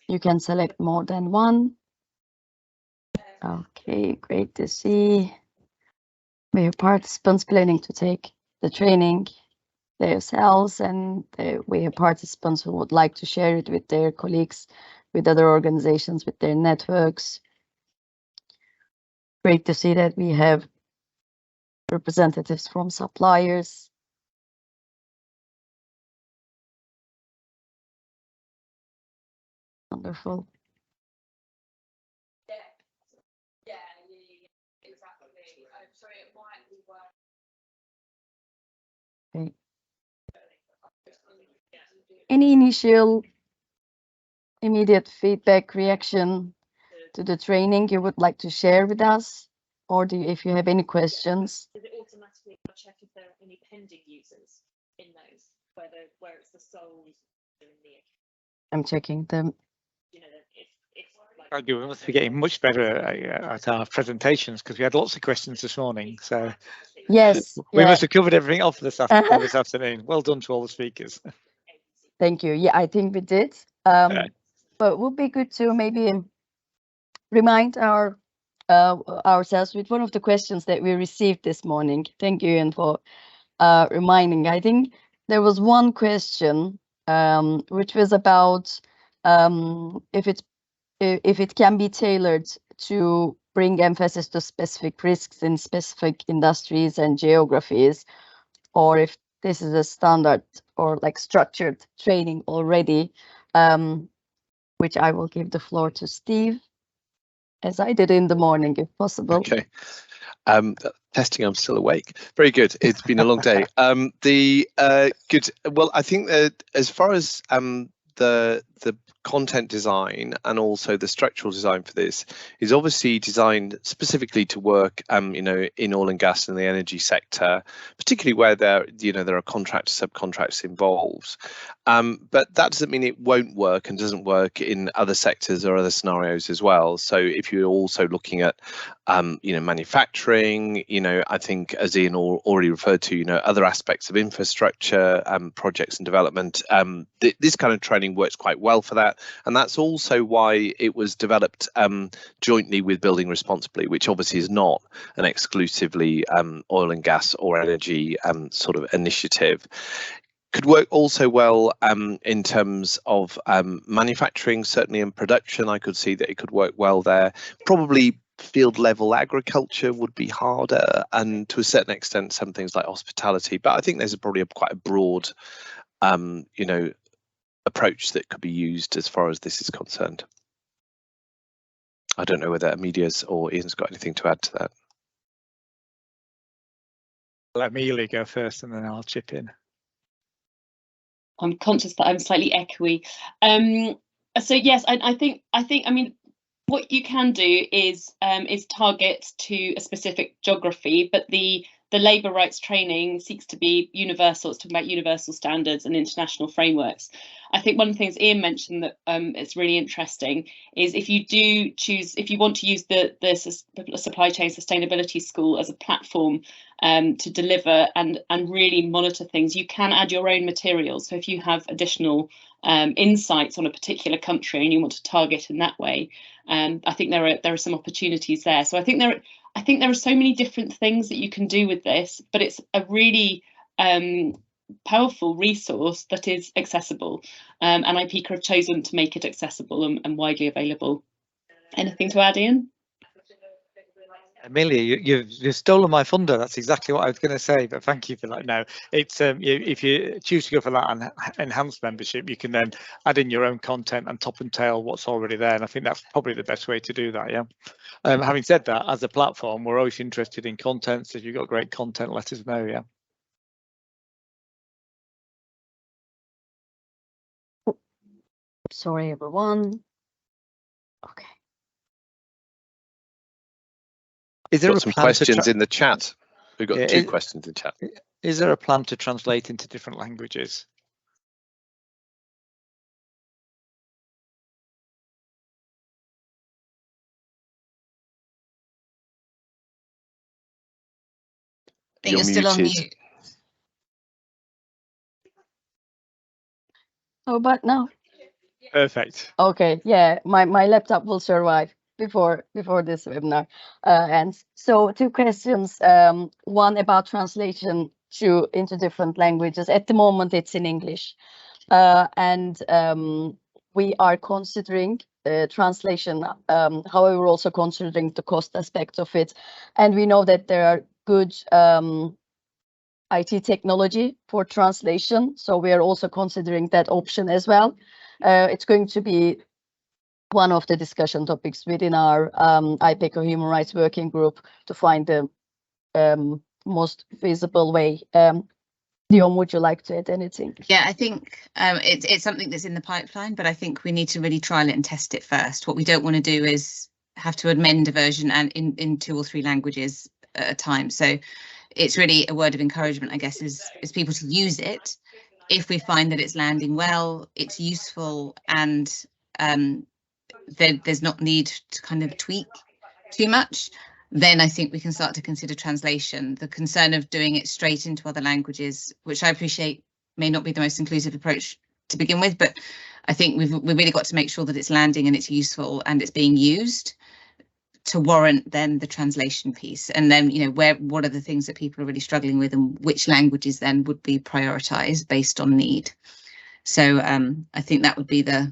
You can select more than one. Okay, great to see. We have participants planning to take the training themselves, and we have participants who would like to share it with their colleagues, with other organizations, with their networks. Great to see that we have representatives from suppliers. Wonderful. Okay. Any initial immediate feedback, reaction to the training you would like to share with us, or if you have any questions? Does it automatically check if there are any pending users in those, where it's the sole user in the account? I'm checking them. You know, if We must be getting much better at our presentations, because we had lots of questions this morning. So yes, we must have covered everything off this afternoon. Well done to all the speakers. Thank you. Yeah, I think we did. But it would be good to maybe remind ourselves with one of the questions that we received this morning. Thank you, Ian, for reminding. I think there was one question which was about if it can be tailored to bring emphasis to specific risks in specific industries and geographies, or if this is a standard or like structured training already, which I will give the floor to Steve, as I did in the morning, if possible. Okay. Testing, I'm still awake. Very good. It's been a long day. Good. Well, I think that as far as the content design and also the structural design for this is obviously designed specifically to work, you know, in oil and gas and the energy sector, particularly where there are contractors, subcontractors involved. But that doesn't mean it won't work and doesn't work in other sectors or other scenarios as well. So if you're also looking at, you know, manufacturing, you know, I think as Ian already referred to, you know, other aspects of infrastructure, projects and development, this kind of training works quite well for that. And that's also why it was developed jointly with Building Responsibly, which obviously is not an exclusively oil and gas or energy sort of initiative. Could work also well in terms of manufacturing, certainly in production. I could see that it could work well there. Probably field level agriculture would be harder, and to a certain extent some things like hospitality, but I think there's probably quite a broad you know, approach that could be used as far as this is concerned. I don't know whether Amelia's or Ian's got anything to add to that. Let Amelia go first and then I'll chip in. I'm conscious that I'm slightly echoey. So yes, I think I mean, what you can do is target to a specific geography, but the labour rights training seeks to be universal. It's talking about universal standards and international frameworks. I think one of the things Ian mentioned that it's really interesting is if you want to use the supply chain sustainability school as a platform to deliver and really monitor things, you can add your own materials. So if you have additional insights on a particular country and you want to target in that way, I think there are some opportunities there. So I think there are so many different things that you can do with this, but it's a really powerful resource that is accessible, and Ipieca have chosen to make it accessible and widely available. Anything to add, Ian? Amelia, you've stolen my thunder. That's exactly what I was going to say, but thank you for that. No, it's if you choose to go for that enhanced membership, you can then add in your own content and top and tail what's already there, and I think that's probably the best way to do that. Yeah. Having said that, as a platform, we're always interested in content, so if you've got great content, let us know. Yeah. Sorry, everyone. Okay. Is there some questions in the chat? We've got two questions in the chat. Is there a plan to translate into different languages? I think you're still on mute. How about now? Perfect. Okay, yeah, my laptop will survive before this webinar ends. So two questions. One about translation into different languages. At the moment, it's in English, and we are considering translation. However, also considering the cost aspect of it, and we know that there are good IT technology for translation, so we are also considering that option as well. It's going to be one of the discussion topics within our Ipieca Human Rights Working Group to find the most feasible way. Dion, would you like to add anything? Yeah, I think it's something that's in the pipeline, but I think we need to really trial it and test it first. What we don't want to do is have to amend a version and in 2 or 3 languages at a time. So it's really a word of encouragement, I guess, is people to use it. If we find that it's landing well, it's useful, and there's not need to kind of tweak too much, then I think we can start to consider translation. The concern of doing it straight into other languages, which I appreciate may not be the most inclusive approach to begin with, but I think we've really got to make sure that it's landing and it's useful and it's being used to warrant then the translation piece. And then, you know, what are the things that people are really struggling with and which languages then would be prioritized based on need. So I think that would be the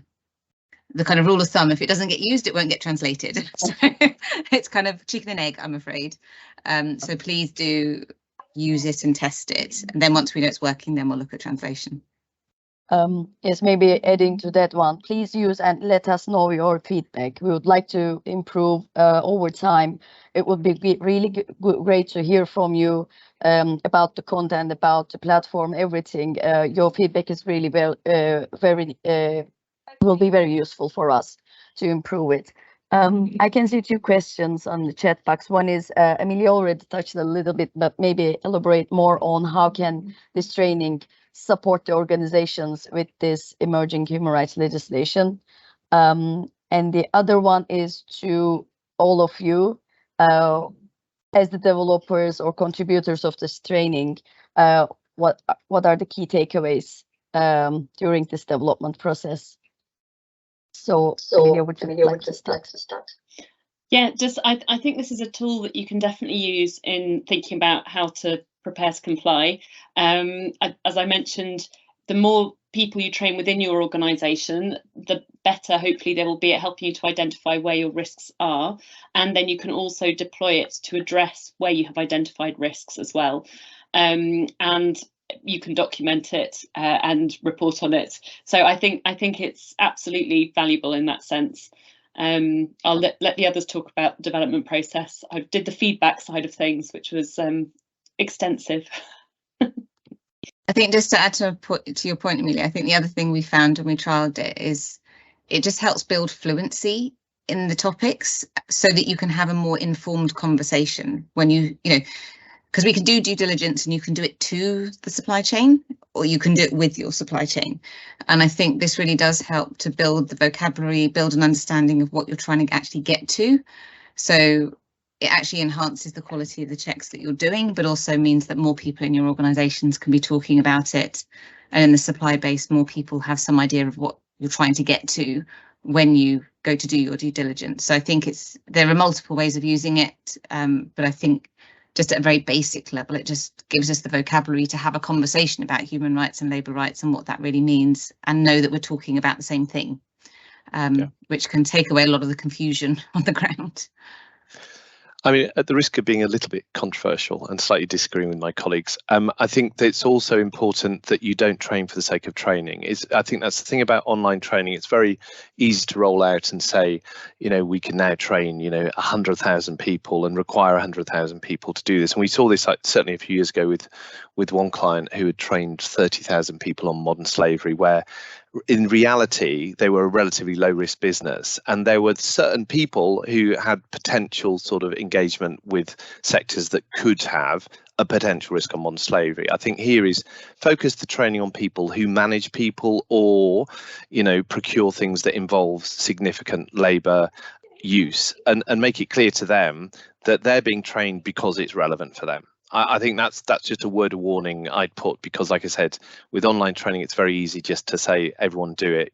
kind of rule of thumb. If it doesn't get used, it won't get translated. So it's kind of chicken and egg, I'm afraid. So please do use it and test it. And then once we know it's working, then we'll look at translation. Yes, maybe adding to that one, please use and let us know your feedback. We would like to improve over time. It would be really great to hear from you about the content, about the platform, everything. Your feedback is really very will be very useful for us to improve it. I can see 2 questions on the chat box. One is, Amelia already touched a little bit, but maybe elaborate more on how can this training support the organizations with this emerging human rights legislation. And the other one is to all of you, as the developers or contributors of this training, what are the key takeaways during this development process? So Amelia, would you like to start? Yeah, I think this is a tool that you can definitely use in thinking about how to prepare to comply. As I mentioned, the more people you train within your organisation, the better hopefully they will be at helping you to identify where your risks are, and then you can also deploy it to address where you have identified risks as well. And you can document it and report on it. So I think it's absolutely valuable in that sense. I'll let the others talk about the development process. I did the feedback side of things, which was extensive. I think just to add to your point, Amelia, I think the other thing we found when we trialled it is it just helps build fluency in the topics so that you can have a more informed conversation when you know, because we can do due diligence and you can do it to the supply chain or you can do it with your supply chain. And I think this really does help to build the vocabulary, build an understanding of what you're trying to actually get to. So it actually enhances the quality of the checks that you're doing, but also means that more people in your organisations can be talking about it. And in the supply base, more people have some idea of what you're trying to get to when you go to do your due diligence. So I think there are multiple ways of using it, but I think just at a very basic level, it just gives us the vocabulary to have a conversation about human rights and labour rights and what that really means, and know that we're talking about the same thing, which can take away a lot of the confusion on the ground. I mean, at the risk of being a little bit controversial and slightly disagreeing with my colleagues, I think that it's also important that you don't train for the sake of training. I think that's the thing about online training. It's very easy to roll out and say, you know, we can now train, 100,000 people and require 100,000 people to do this. And we saw this certainly a few years ago with one client who had trained 30,000 people on modern slavery, where in reality, they were a relatively low risk business, and there were certain people who had potential sort of engagement with sectors that could have a potential risk on modern slavery. I think here is focus the training on people who manage people or, procure things that involve significant labour use, and make it clear to them that they're being trained because it's relevant for them. I think that's just a word of warning I'd put, because like I said, with online training, it's very easy just to say everyone do it.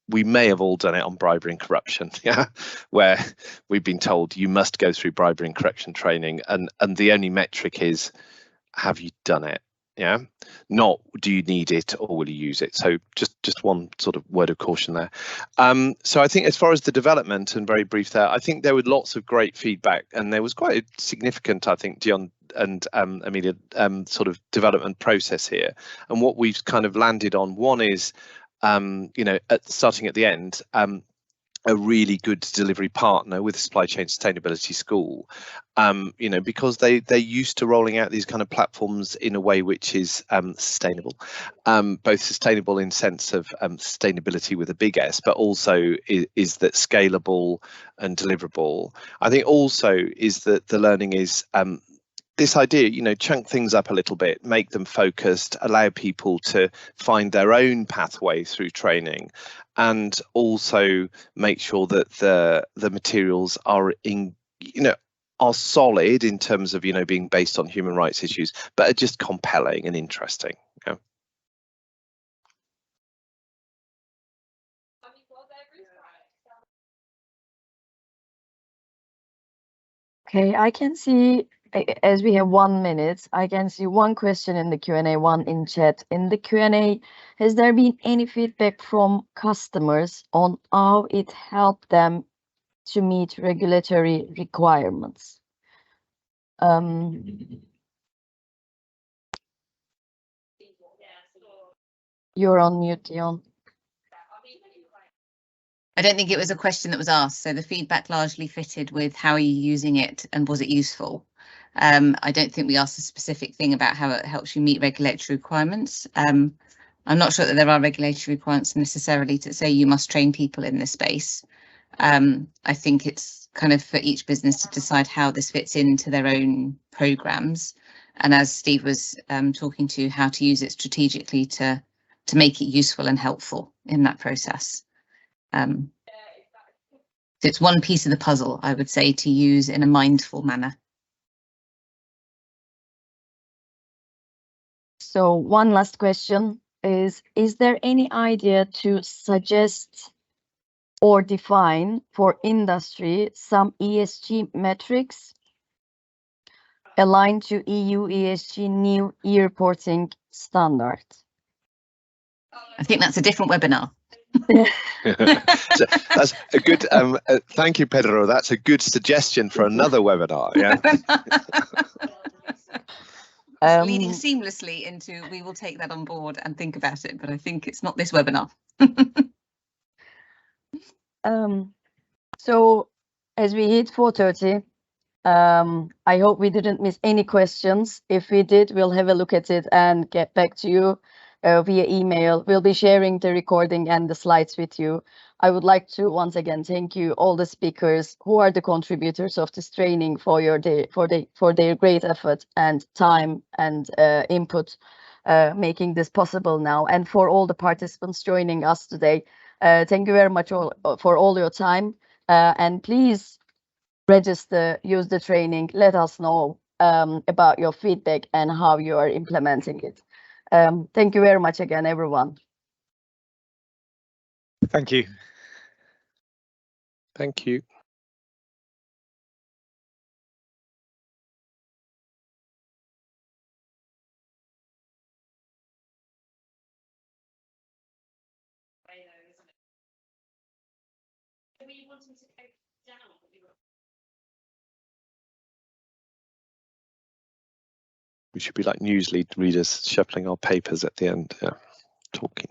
We may have all done it on bribery and corruption, where we've been told you must go through bribery and corruption training, and the only metric is, have you done it? Not do you need it or will you use it? So just one sort of word of caution there. So I think as far as the development, and very brief there, I think there was lots of great feedback, and there was quite a significant, I think, Dion and Amelia, sort of development process here. And what we've kind of landed on, one is, starting at the end, a really good delivery partner with the Supply Chain Sustainability School, because they're used to rolling out these kind of platforms in a way which is sustainable, both sustainable in sense of sustainability with a big S, but also is that scalable and deliverable. I think also is that the learning is this idea, chunk things up a little bit, make them focused, allow people to find their own pathway through training, and also make sure that the materials are are solid in terms of being based on human rights issues, but are just compelling and interesting. Okay, I can see, as we have 1 minute, I can see one question in the Q&A, one in chat. In the Q&A, has there been any feedback from customers on how it helped them to meet regulatory requirements? You're on mute, Dion. I don't think it was a question that was asked, so the feedback largely fitted with how are you using it and was it useful. I don't think we asked a specific thing about how it helps you meet regulatory requirements, I'm not sure that there are regulatory requirements necessarily to say you must train people in this space. I think it's kind of for each business to decide how this fits into their own programs. And as Steve was talking to, how to use it strategically to make it useful and helpful in that process. So it's one piece of the puzzle, I would say, to use in a mindful manner. So one last question is there any idea to suggest or define for industry some ESG metrics aligned to EU ESG new e-reporting standard? I think that's a different webinar. So that's a good thank you, Pedro. That's a good suggestion for another webinar. Yeah. Leading seamlessly into, we will take that on board and think about it, but I think it's not this webinar. So as we hit 4:30, I hope we didn't miss any questions. If we did, we'll have a look at it and get back to you via email. We'll be sharing the recording and the slides with you. I would like to once again thank you, all the speakers who are the contributors of this training, for their great effort and time and input, making this possible now, and for all the participants joining us today. Thank you very much for all your time, and please register, use the training, let us know about your feedback and how you are implementing it. Thank you very much again, everyone. Thank you. Thank you. Were you wanting to go down? We should be like news readers shuffling our papers at the end, talking.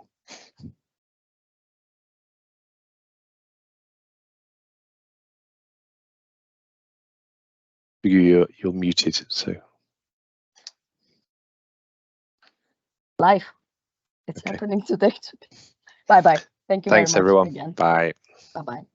You're muted, so. Live. It's Okay. happening today. Bye-bye. Thank you Thanks, very much everyone. again. Bye. Bye-bye.